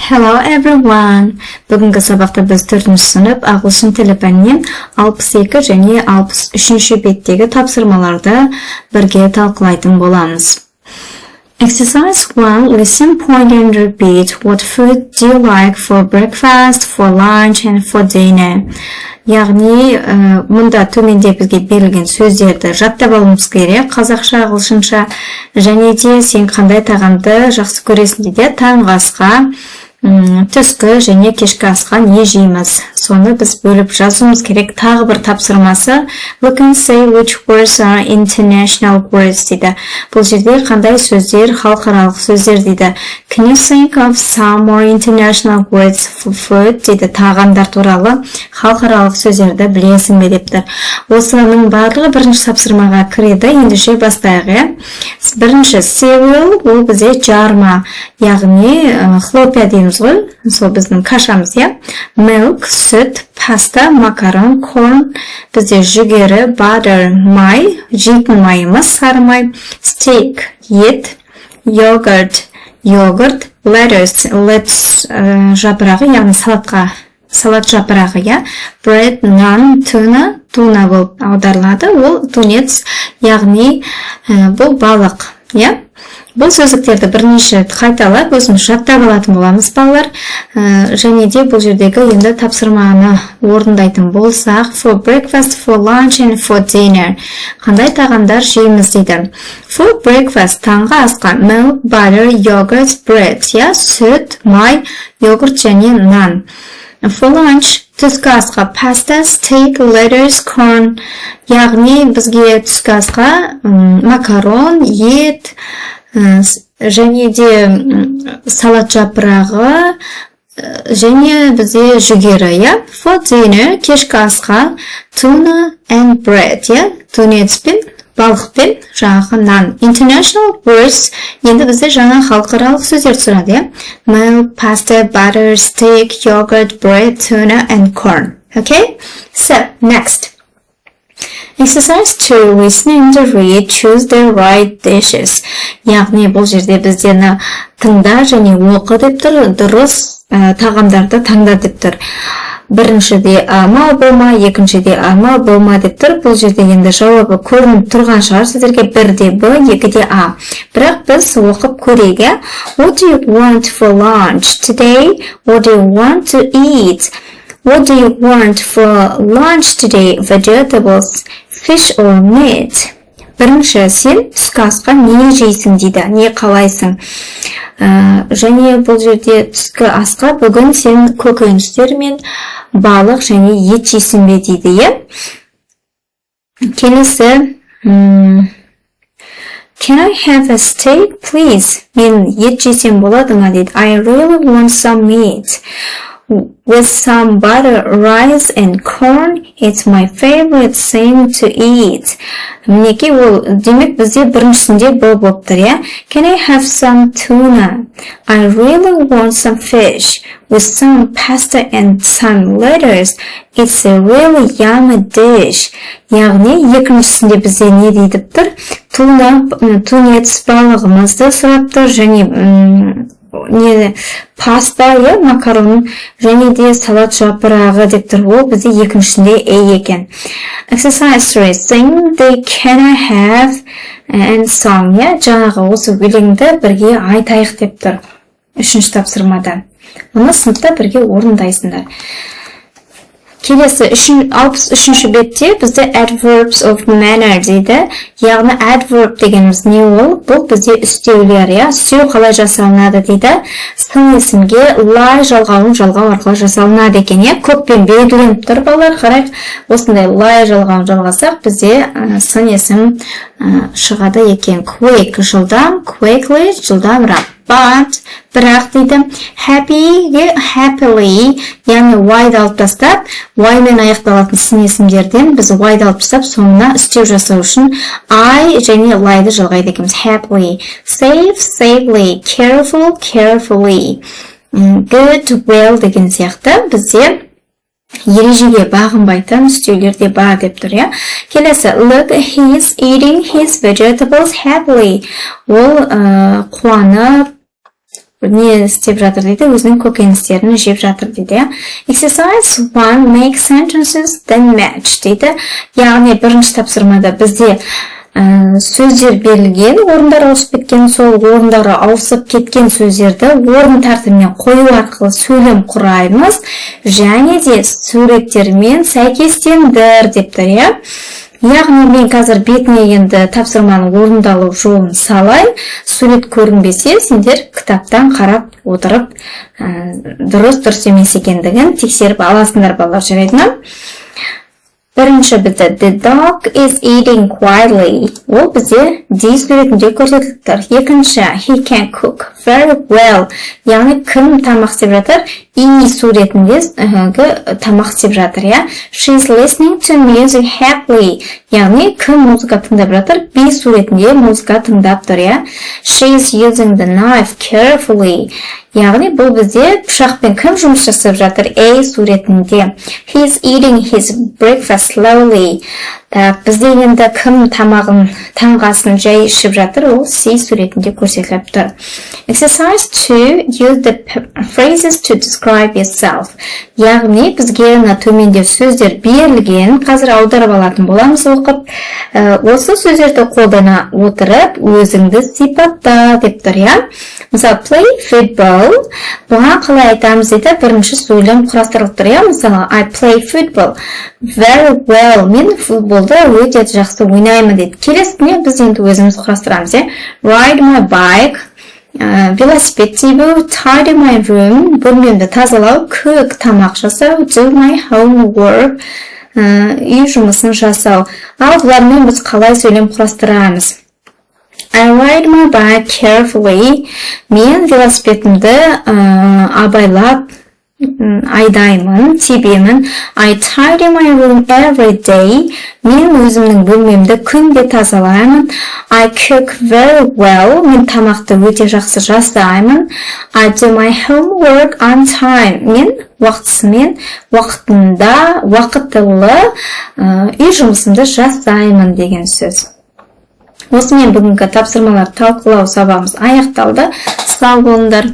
Hello everyone. Бүгінгі сабақта біз 4-ші сынып ағылшын тілі пәнінен 62 және 63-ші беттегі тапсырмаларды бірге талқылайтын боламыз. Exercise 1. Listen, point and repeat. What food do you like for breakfast, for lunch and for dinner? Яғни, мұнда төменде бізге берілген сөздерді жаттап алуымыз керек, қазақша, ағылшынша, және де сен қандай тағамды жақсы көресің дейді, таңғы асқа, түскі және кешкі асқа не жейміз. Соны біз бөліп жазуымыз керек. Тағы бір тапсырмасы. We can say which words are international words дейді. Бұл жерде қандай сөздер, халықаралық сөздер дейді. Can you think of some more international words for food дейді. Тағамдар туралы халықаралық сөздерді білесің бе дептір. Осының барлығы бірінші тапсырмаға кіреді. Ендеше бастайық. Бірінші cereal, ол бізде жарма, яғни хлопья дейміз ғой. Сол біздің кашамыз, я. Milk, сүт, паста, макарон, corn, бізде жүгері, butter, май, жейтін майымыз, сары май, steak, ет, yogurt, lettuce, жапырағы, яғни салат жапырағы, я. Bread, naan, туна болып аударылады, ол тунец, яғни бұл балық, я. Бұл сөздіктерді бірнеше қайталап өзіміз жаттап алатын боламыз, балалар. Және де бұл жердегі енді тапсырманы орындайтын болсақ, for breakfast, for lunch and for dinner. Қандай тағамдар жейміз дейді. For breakfast, таңғы асқа, milk, butter, yogurt, bread, я, сүт, май, йогурт және нан. For lunch, түскі асқа, pasta, steak, lettuce, corn, яғни бізге түскі асқа макарон, ет, және де салат жапырағы, және бізде жүгері, я. For dinner, кешкі асқа, tuna and bread, я. Тунецпен, балықпен, жаңағы нан. International words, енді бізде жаңа халықаралық сөздер сұрады, я. Milk, pasta, butter, steak, yogurt, bread, tuna and corn. Okay? So, next. Exercise 2. Listen and read. Choose the right dishes. Яғни бұл жерде біздені тыңда және оқы деп тұр, дұрыс тағамдарды таңда деп тұр. Біріншіде ама болма, екіншіде ама болма деп тұр. Бұл жерде енді жауабы көрініп тұрған шығар сіздерге. Бірде Б, екіде А. Бірақ біз оқып көрейік. What do you want for lunch today? What do you want to eat? What do you want for lunch today? Vegetables, fish or meat? Бірінші, сен түскі асқа не жейсің дейді, не қалайсың. Және бұл жерде түскі асқа бүгін сен көкөністер мен балық және ет жейсің бе дейді, е? Келесі, Can I have a steak, please? Мен ет жейсем болады ма дейді. I really want some meat. With some butter, rice and corn, it's my favorite thing to eat. Мінеке, ол демек бізде біріншісінде Б болып тұр, я? Can I have some tuna? I really want some fish. With some pasta and some lettuce, it's a really yummy dish. Яғни, екіншісінде бізде не дейді тұр? Тунец балығымызды сұрап тұр, және паста, макарон, және де салат жапырағы деп тұр. Ол бізде екіншісінде A екен. Exercise 3. Sing the can I have and song. Жаңағы осы өлеңді бірге айтайық деп тұр. Үшінші тапсырмада. Оны сыныпта бірге орындайсыңдар. Келесі 63-ші бетте бізде adverbs of manner дейді. Яғни adverb дегеніміз не ол? Бұл бізде үстеулер, я. Үстеу қалай жасалынады дейді. Сын есімге лай жалғауын жалғау арқылы жасалынады екен, я. Көппен белгіленіп тұр, балалар. Қарайық, осындай лай жалғауын жалғасақ, бізде сын есім шығады екен. Quick, жылдам, quickly, жылдамырақ. But, бірақ дейді, happily, яғни y-ды алып тастап, y-мен аяқталатын сын есімдерден біз y-ды алып тастап, соңына үстеу жасау үшін I және ly-ды жалғайды екенбіз. Happily, safe, safely, careful, carefully, good, well деген сияқты бізде ережеге бағынбайтын үстеулерде бар деп тұр, я. Келесі, look, he's eating his vegetables happily. Ол қуанып не істеп жатыр дейді, өзінің көкөністерін жеп жатыр дейді. Exercise 1, make sentences then match дейді. Яғни бірінші тапсырмада бізде сөздер берілген, орындары ауысып кеткен, сол орындары ауысып кеткен сөздерді орын тәртібімен қою арқылы сөйлем құраймыз, және де суреттермен сәйкестендір деп тұр, иә. Яғни мен қазір бетіне енді тапсырманың орындалу жолын салайын, сурет көрінбесе, сендер кітаптан қарап отырып, дұрыс емес екендігін тексеріп аласыңдар балалар, жарайды ма? Бірінші бізде the dog is eating quietly. Ол бізде D суретінде көрсетіліп тұр. Екінші he can cook very well. Яғни кім тамақ істеп жатыр? E суретінде тамақ істеп жатыр, иә. She's listening to music happily. Яғни кім музыка тыңдап жатыр? B суретінде музыка тыңдап тұр, иә. She's using the knife carefully. Яғни бұл бізде пышақпен кім жұмыс жасап жатыр? A суретінде. He's eating his breakfast slowly. Бізде енді кім тамағын таңғасын жай ішіп жатыр? Ол C суретінде көрсетіліп тұр. Exercise 2, use the phrases to describe yourself. Яғни бізге төменде сөздер берілген, қазір аударып алатын боламыз оқып. Осы сөздерді қолдана отырып, өзіңді сипатта деп тұр, иә. Мысалы, play football. Бұған қалай айтамыз дейді, бірінші сөйлем құрастырылып тұр, иә. Мысалы, I play football very well. Мен футболды өте жақсы ойнаймын дейді. Келесіне біз енді өзіміз құрастырамыз, иә. Ride my bike. Велосипед тебу, tidy my room, бөлмемді тазалау, cook, тамақ жасау, do my homework, үй жұмысын жасау. Ал бұлармен біз қалай сөйлем құрастырамыз? I ride my bike carefully. Мен велосипедімді абайлап айдаймын, тебемін. I tidy my room every day. Мен өзімнің бөлмемді күнде тазалаймын. I cook very well. Мен тамақты өте жақсы жасаймын. I do my homework on time. Мен уақытысымен, уақытылы үй жұмысымды жасаймын деген сөз. Осымен бүгінгі тапсырмалар талқылау сабағымыз аяқталды. Сау болыңдар.